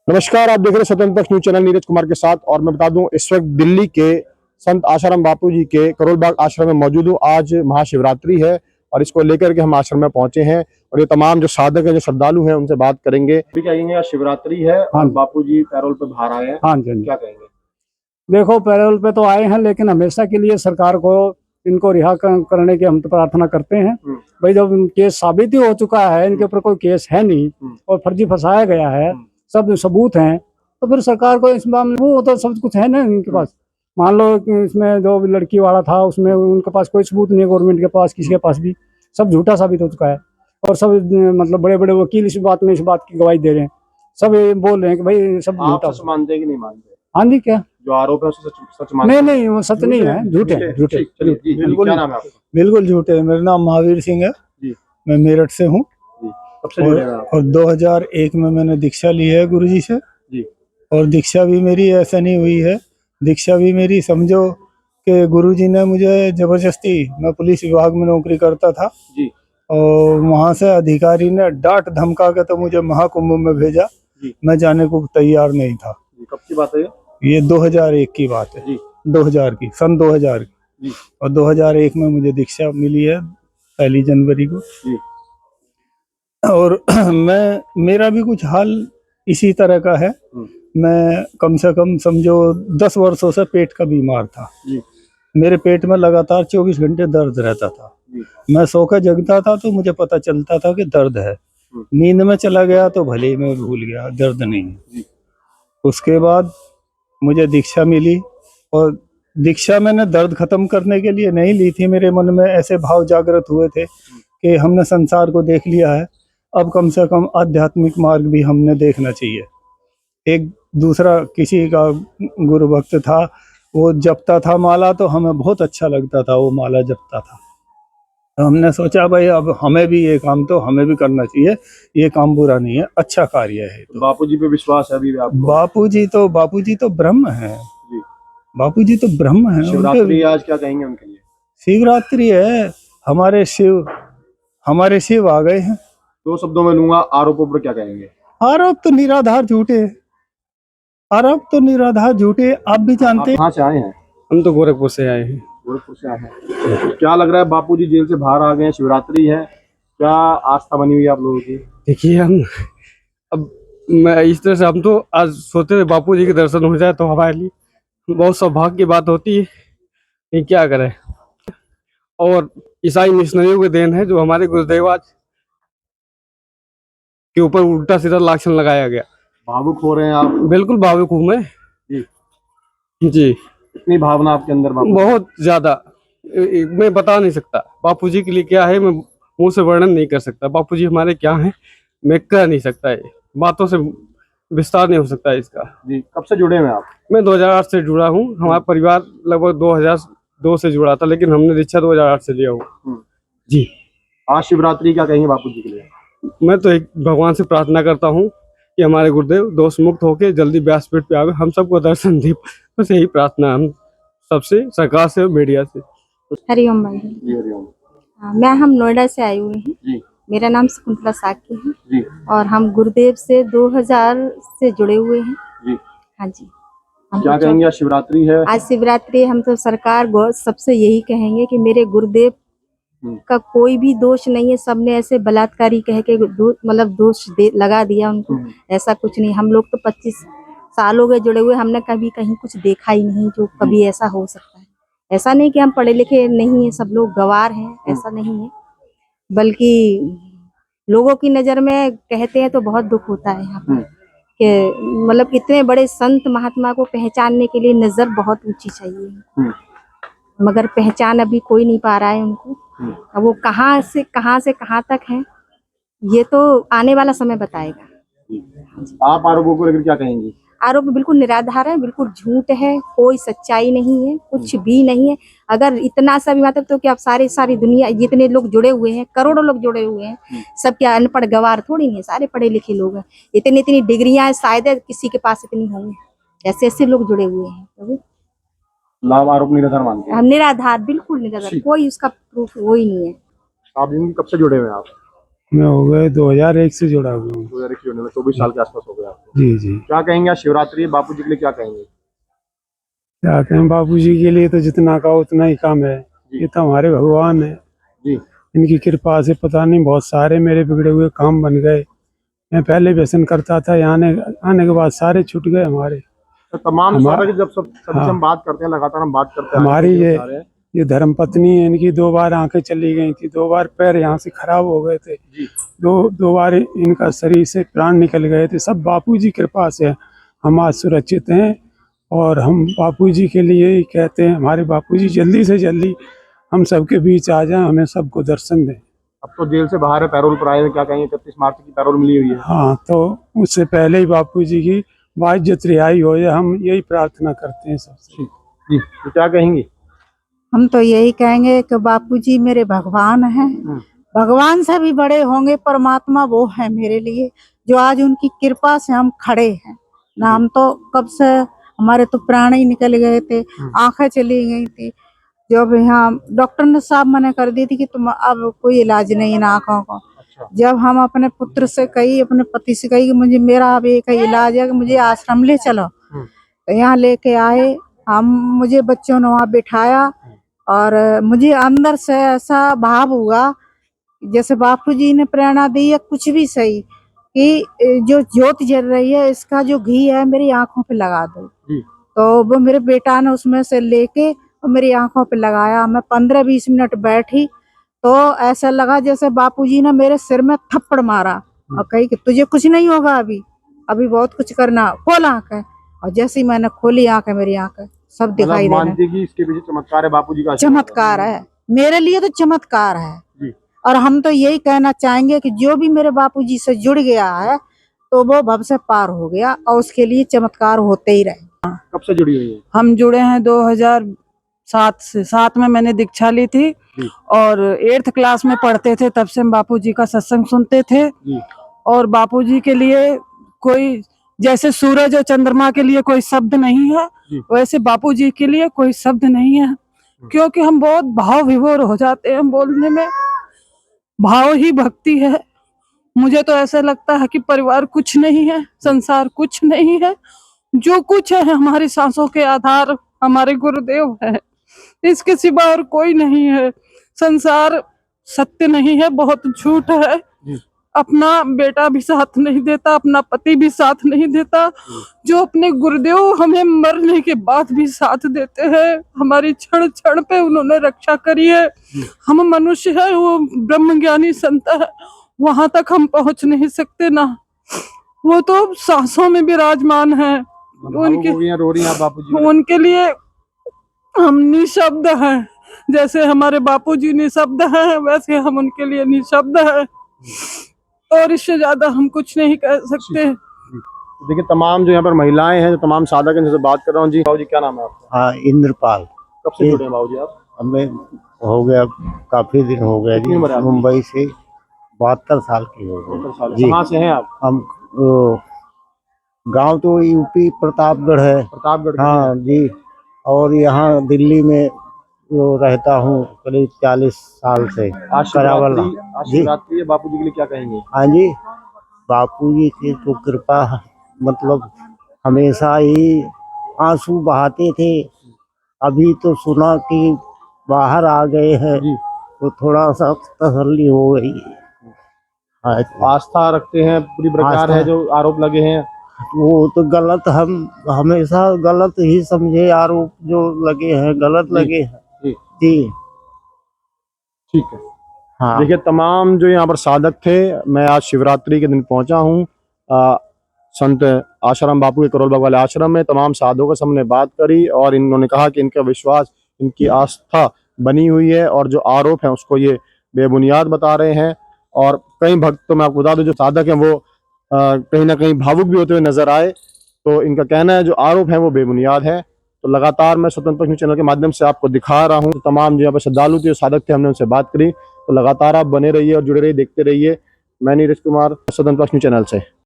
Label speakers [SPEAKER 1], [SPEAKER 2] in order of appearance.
[SPEAKER 1] नमस्कार, आप देख रहे हैं स्वतंत्र पक्ष न्यूज चैनल नीरज कुमार के साथ। और मैं बता दूं, इस वक्त दिल्ली के संत आशाराम बापू जी के करोल बाग आश्रम में मौजूद हूं। आज महाशिवरात्रि है और इसको लेकर के हम आश्रम में पहुंचे हैं और ये तमाम जो साधक हैं, जो श्रद्धालु हैं, उनसे बात करेंगे। अभी कहेंगे आज शिवरात्रि है और बापू जी पैरोल पे बाहर आए हैं।
[SPEAKER 2] हाँ जी,
[SPEAKER 1] क्या कहेंगे?
[SPEAKER 2] देखो पैरोल पे तो आए हैं, लेकिन हमेशा के लिए सरकार को इनको रिहा करने की हम तो प्रार्थना करते हैं। भाई जब केस साबित ही हो चुका है, इनके ऊपर कोई केस है नहीं और फर्जी फंसाया गया है, सब सबूत हैं, तो फिर सरकार को इस मामले में वो तो सब कुछ है ना इनके पास। मान लो कि इसमें जो लड़की वाला था उसमें उनके पास कोई सबूत नहीं है, गवर्नमेंट के पास, किसी के पास भी, सब झूठा साबित हो चुका है। और सब मतलब बड़े बड़े वकील इस बात की गवाही दे रहे हैं, सब ये बोल रहे हैं कि भाई सब झूठा।
[SPEAKER 1] सच मानते हैं कि नहीं मानते?
[SPEAKER 2] हाँ जी, क्या
[SPEAKER 1] जो आरोप है उसे सच मानते हैं?
[SPEAKER 2] नहीं, वो सच नहीं है, झूठे झूठे।
[SPEAKER 1] क्या नाम है आपका?
[SPEAKER 3] बिल्कुल झूठे। मेरा नाम महावीर सिंह है
[SPEAKER 1] जी।
[SPEAKER 3] मैं मेरठ से हूँ।
[SPEAKER 1] कब से जुड़े हैं आप?
[SPEAKER 3] और 2001 में मैंने दीक्षा ली है गुरुजी से
[SPEAKER 1] जी।
[SPEAKER 3] और दीक्षा भी मेरी ऐसा नहीं हुई है। दीक्षा भी मेरी समझो कि गुरुजी ने मुझे जबरदस्ती, मैं पुलिस विभाग में नौकरी करता था
[SPEAKER 1] जी।
[SPEAKER 3] और वहाँ से अधिकारी ने डांट धमका के तो मुझे महाकुंभ में भेजा। मैं जाने को तैयार नहीं था।
[SPEAKER 1] कब की बात है
[SPEAKER 3] ये 2001 की बात है जी। 2000 की, सन 2000 की। और 2001 में मुझे दीक्षा मिली है 1 जनवरी को जी। और मेरा भी कुछ हाल इसी तरह का है। मैं कम से कम समझो 10 वर्षों से पेट का बीमार था जी। मेरे पेट में लगातार 24 घंटे दर्द रहता था जी। मैं सो कर जगता था तो मुझे पता चलता था कि दर्द है। नींद में चला गया तो भले ही मैं भूल गया दर्द नहीं है। उसके बाद मुझे दीक्षा मिली और दीक्षा मैंने दर्द खत्म करने के लिए नहीं ली थी। मेरे मन में ऐसे भाव जागृत हुए थे कि हमने संसार को देख लिया है, अब कम से कम आध्यात्मिक मार्ग भी हमने देखना चाहिए। एक दूसरा किसी का गुरु भक्त था, वो जपता था माला, तो हमें बहुत अच्छा लगता था, वो माला जपता था। तो हमने सोचा भाई अब हमें भी ये काम तो हमें भी करना चाहिए, ये काम बुरा नहीं है, अच्छा कार्य है। तो
[SPEAKER 1] बापूजी पे विश्वास है अभी आपको?
[SPEAKER 3] बापूजी तो ब्रह्म है जी। बापूजी तो ब्रह्म है।
[SPEAKER 1] शिवरात्रि आज क्या कहेंगे उनके लिए?
[SPEAKER 3] शिवरात्रि है, हमारे शिव आ गए हैं।
[SPEAKER 1] 2 शब्दों में लूंगा, आरोपों पर क्या कहेंगे?
[SPEAKER 3] आरोप तो निराधार झूठे, आरोप तो निराधार झूठे। आप भी जानते हैं।
[SPEAKER 1] कहाँ से आए हैं?
[SPEAKER 2] हम तो गोरखपुर से आए हैं।
[SPEAKER 1] गोरखपुर से आए हैं। क्या लग रहा है, बापूजी जेल से बाहर आ गए हैं, शिवरात्रि है, क्या आस्था बनी हुई है आप लोगों की?
[SPEAKER 2] देखिए, मैं इस तरह से हम तो आज सोचते थे बापू जी के दर्शन हो जाए तो हमारे लिए बहुत सौभाग्य की बात होती है, कि क्या करें। और ईसाई मिशनरियों के देन है जो हमारे गुरुदेव आज के ऊपर उल्टा सीधा लांछन लगाया गया।
[SPEAKER 1] भावुक हो रहे हैं आप?
[SPEAKER 2] बिल्कुल भावुक हूँ मैं जी।
[SPEAKER 1] इतनी भावना आपके अंदर?
[SPEAKER 2] बहुत ज्यादा, मैं बता नहीं सकता बापू जी के लिए क्या है, मैं मुंह से वर्णन नहीं कर सकता। बापू जी हमारे क्या है मैं कह नहीं सकता, ये बातों से विस्तार नहीं हो सकता इसका
[SPEAKER 1] जी। कब से जुड़े हैं आप?
[SPEAKER 2] मैं 2008 से जुड़ा हूँ। हमारा परिवार लगभग 2002 से जुड़ा था, लेकिन हमने दीक्षा 2008 से लिया हूँ जी। आज शिवरात्रि क्या कहेंगे बापू जी के लिए? मैं तो एक भगवान से प्रार्थना करता हूँ कि हमारे गुरुदेव दोष मुक्त होकर जल्दी व्यासपीठ पे आवे, हम सबको दर्शन दे। बस यही प्रार्थना हम सबसे, सरकार से और मीडिया से।
[SPEAKER 4] हरिओम भाई।
[SPEAKER 1] जी हरिओम।
[SPEAKER 4] हम नोएडा से आए हुए हैं जी। मेरा नाम शकुंतला साकी है जी। और हम गुरुदेव से 2000 से जुड़े हुए हैं जी। हाँ जी।
[SPEAKER 1] क्या कहेंगे, आज शिवरात्रि है?
[SPEAKER 4] आज शिवरात्रि। हम तो सरकार सबसे यही कहेंगे कि मेरे गुरुदेव का कोई भी दोष नहीं है, सबने ऐसे बलात्कारी कह के मतलब दोष लगा दिया उनको। ऐसा कुछ नहीं, हम लोग तो 25 साल हो गए जुड़े हुए, हमने कभी कहीं कुछ देखा ही नहीं जो कभी ऐसा हो सकता है। ऐसा नहीं कि हम पढ़े लिखे नहीं है, सब लोग गवार हैं, ऐसा नहीं है, बल्कि लोगों की नजर में कहते हैं तो बहुत दुख होता है यहाँ पर कि मतलब इतने बड़े संत महात्मा को पहचानने के लिए नजर बहुत ऊंची चाहिए, मगर पहचान अभी कोई नहीं पा रहा है उनको। अब वो कहाँ से कहाँ तक है, ये तो आने वाला समय बताएगा।
[SPEAKER 1] आप आरोपों को लेकर क्या कहेंगी?
[SPEAKER 4] आरोप बिल्कुल निराधार है, बिल्कुल झूठ है, कोई सच्चाई नहीं है, कुछ भी नहीं है। अगर इतना सा भी मतलब तो क्या सारी दुनिया जितने लोग जुड़े हुए हैं, करोड़ों लोग जुड़े हुए हैं, सब क्या अनपढ़ गवार थोड़ी नहीं है, सारे पढ़े लिखे लोग हैं। इतनी डिग्रियां शायद किसी के पास इतनी होंगी, ऐसे लोग जुड़े हुए हैं। तो
[SPEAKER 1] लाभ आरोप निराधार मानते हैं?
[SPEAKER 4] हम निराधार, बिल्कुल निराधार, कोई उसका प्रूफ वो ही नहीं है।
[SPEAKER 1] आप कब से जुड़े हुए हैं आप?
[SPEAKER 3] मैं हो गए 2001 से जुड़ा हुआ हूँ।
[SPEAKER 1] 2021 में 24 साल के आसपास हो गया आपको।
[SPEAKER 3] जी जी।
[SPEAKER 1] क्या कहेंगे, आज शिवरात्रि है, बापू जी के लिए क्या कहेंगे?
[SPEAKER 3] क्या कहें, बापूजी के लिए तो जितना कहा उतना ही कम है। ये तो हमारे भगवान है
[SPEAKER 1] जी।
[SPEAKER 3] इनकी कृपा से पता नहीं बहुत सारे मेरे बिगड़े हुए काम बन गए। मैं पहले व्यसन करता था, यहाँ आने के बाद सारे छूट गए हमारे।
[SPEAKER 1] तो तमाम
[SPEAKER 3] हमारा-
[SPEAKER 1] सारा जब सब सभी से हम बात करते हैं, लगातार हम बात करते हैं,
[SPEAKER 3] हमारी
[SPEAKER 1] आगे बढ़ते हैं।
[SPEAKER 3] ये धर्म पत्नी है, इनकी 2 बार आंखें चली गई थी, 2 बार पैर यहाँ से खराब हो गए थे,
[SPEAKER 1] जी।
[SPEAKER 3] दो बार इनका शरीर से प्राण निकल गए थे। सब बापूजी कृपा से हम आज सुरक्षित हैं और हम बापूजी के लिए ही कहते हैं, हमारे बापूजी जल्दी से जल्दी हम सबके बीच आ जाएं, हमें सबको दर्शन दें।
[SPEAKER 1] अब तो जेल से बाहर है, पैरोल पर आए हैं, क्या कहेंगे? 31 मार्च की पैरोल मिली हुई है।
[SPEAKER 3] हाँ, तो उससे पहले ही बापूजी की बाइज्जत रिहाई हो जाए, हम यही प्रार्थना करते हैं सबसे।
[SPEAKER 1] जी, तो क्या कहेंगी?
[SPEAKER 5] हम तो यही कहेंगे कि बापूजी मेरे भगवान हैं, भगवान से भी बड़े होंगे, परमात्मा वो है मेरे लिए, जो आज उनकी कृपा से हम खड़े हैं ना। हम तो कब से, हमारे तो प्राण ही निकल गए थे, आंखें चली गई थी। जब यहाँ डॉक्टर ने साहब मना कर दी थी कि तुम अब कोई इलाज नहीं है आंखों को। जब हम अपने पुत्र से कही, अपने पति से कही कि मुझे मेरा अब एक ही इलाज है कि मुझे आश्रम ले चलो, तो यहाँ लेके आए हम। मुझे बच्चों ने वहाँ बिठाया और मुझे अंदर से ऐसा भाव हुआ जैसे बापूजी ने प्रेरणा दी है, कुछ भी सही, कि जो ज्योत जल रही है इसका जो घी है मेरी आंखों पे लगा दो। तो वो मेरे बेटा ने उसमें से लेके और मेरी आंखों पे लगाया। मैं 15-20 मिनट बैठी तो ऐसा लगा जैसे बापूजी ने मेरे सिर में थप्पड़ मारा और कही कि तुझे कुछ नहीं होगा, अभी बहुत कुछ करना, खोल आंखें। और जैसे ही मैंने खोली आंखें, मेरी आंखें सब दिखाई दे रही।
[SPEAKER 1] कि इसके पीछे चमत्कार है, बापूजी का
[SPEAKER 5] चमत्कार है, मेरे लिए तो चमत्कार है।
[SPEAKER 1] जी।
[SPEAKER 5] और हम तो यही कहना चाहेंगे कि जो भी मेरे बापूजी से जुड़ गया है तो वो भव से पार हो गया, और उसके लिए चमत्कार होते ही रहे।
[SPEAKER 1] कब से जुड़ी हुई है?
[SPEAKER 6] हम जुड़े हैं 2007 से। 7 में मैंने दीक्षा ली थी और 8th क्लास में पढ़ते थे, तब से हम बापूजी का सत्संग सुनते थे। और बापूजी के लिए कोई, जैसे सूरज और चंद्रमा के लिए कोई शब्द नहीं है, वैसे बापूजी के लिए कोई शब्द नहीं है, क्योंकि हम बहुत भाव विभोर हो जाते हैं बोलने में। भाव ही भक्ति है। मुझे तो ऐसा लगता है कि परिवार कुछ नहीं है, संसार कुछ नहीं है, जो कुछ है हमारी सांसों के आधार हमारे गुरुदेव है, इसके सिवा और कोई नहीं है। संसार सत्य नहीं है, बहुत झूठ है। अपना बेटा भी साथ नहीं देता, अपना पति भी साथ नहीं देता, जो अपने गुरुदेव हमें मरने के बाद भी साथ देते हैं। हमारी क्षण क्षण पे उन्होंने रक्षा करी है। हम मनुष्य है, वो ब्रह्म ज्ञानी संत है, वहां तक हम पहुंच नहीं सकते ना, वो तो सांसों में विराजमान है। उनके लिए हम निशब्द हैं, जैसे हमारे बापूजी निशब्द हैं, वैसे हम उनके लिए निशब्द हैं, और इससे ज्यादा हम कुछ नहीं कह सकते।
[SPEAKER 1] देखिए, तमाम जो यहाँ पर महिलाएं हैं, जो तमाम साधक हैं, जिनसे बात कर रहा हूँ। जी बाबूजी, क्या नाम है आपका?
[SPEAKER 7] हाँ, इंद्रपाल।
[SPEAKER 1] कब से जुड़े हैं बाबूजी आप?
[SPEAKER 7] हमें हो गया, काफी दिन हो गया जी। मुंबई से 72 साल की हो गई जी।
[SPEAKER 1] कहाँ से हैं आप?
[SPEAKER 7] हम गांव तो यूपी प्रतापगढ़ है।
[SPEAKER 1] प्रतापगढ़?
[SPEAKER 7] हाँ जी। और यहाँ दिल्ली में रहता हूँ करीब 40 साल से।
[SPEAKER 1] आज शिवरात्रि है, बापूजी के लिए क्या कहेंगे?
[SPEAKER 7] हाँ जी, बापूजी की तो कृपा, मतलब हमेशा ही आंसू बहाते थे। अभी तो सुना कि बाहर आ गए हैं तो थोड़ा सा तसल्ली हो गई।
[SPEAKER 1] आस्था रखते हैं पूरी प्रकार है, जो आरोप लगे हैं
[SPEAKER 7] वो तो गलत, हम हमेशा गलत ही समझे। आरोप जो लगे हैं गलत लगे हैं जी।
[SPEAKER 1] ठीक है।
[SPEAKER 7] हाँ।
[SPEAKER 1] देखिए, तमाम जो यहाँ पर साधक थे, मैं आज शिवरात्रि के दिन पहुंचा हूँ संत आशाराम बापू के करोल बाग वाले आश्रम में। तमाम साधुओं से हमने बात करी और इन्होंने कहा कि इनका विश्वास, इनकी आस्था बनी हुई है और जो आरोप है उसको ये बेबुनियाद बता रहे हैं। और कई भक्त, तो मैं आपको बता दूं, जो साधक हैं वो कहीं ना कहीं भावुक भी होते हुए नजर आए। तो इनका कहना है जो आरोप है वो बेबुनियाद है। तो लगातार मैं स्वतंत्र न्यूज़ चैनल के माध्यम से आपको दिखा रहा हूँ। तो तमाम जो यहाँ पर श्रद्धालु थे, साधक थे, हमने उनसे बात करी। तो लगातार आप बने रहिए और जुड़े रहिए, देखते रहिए। मैं नीरज कुमार, स्वतंत्र न्यूज़ चैनल से।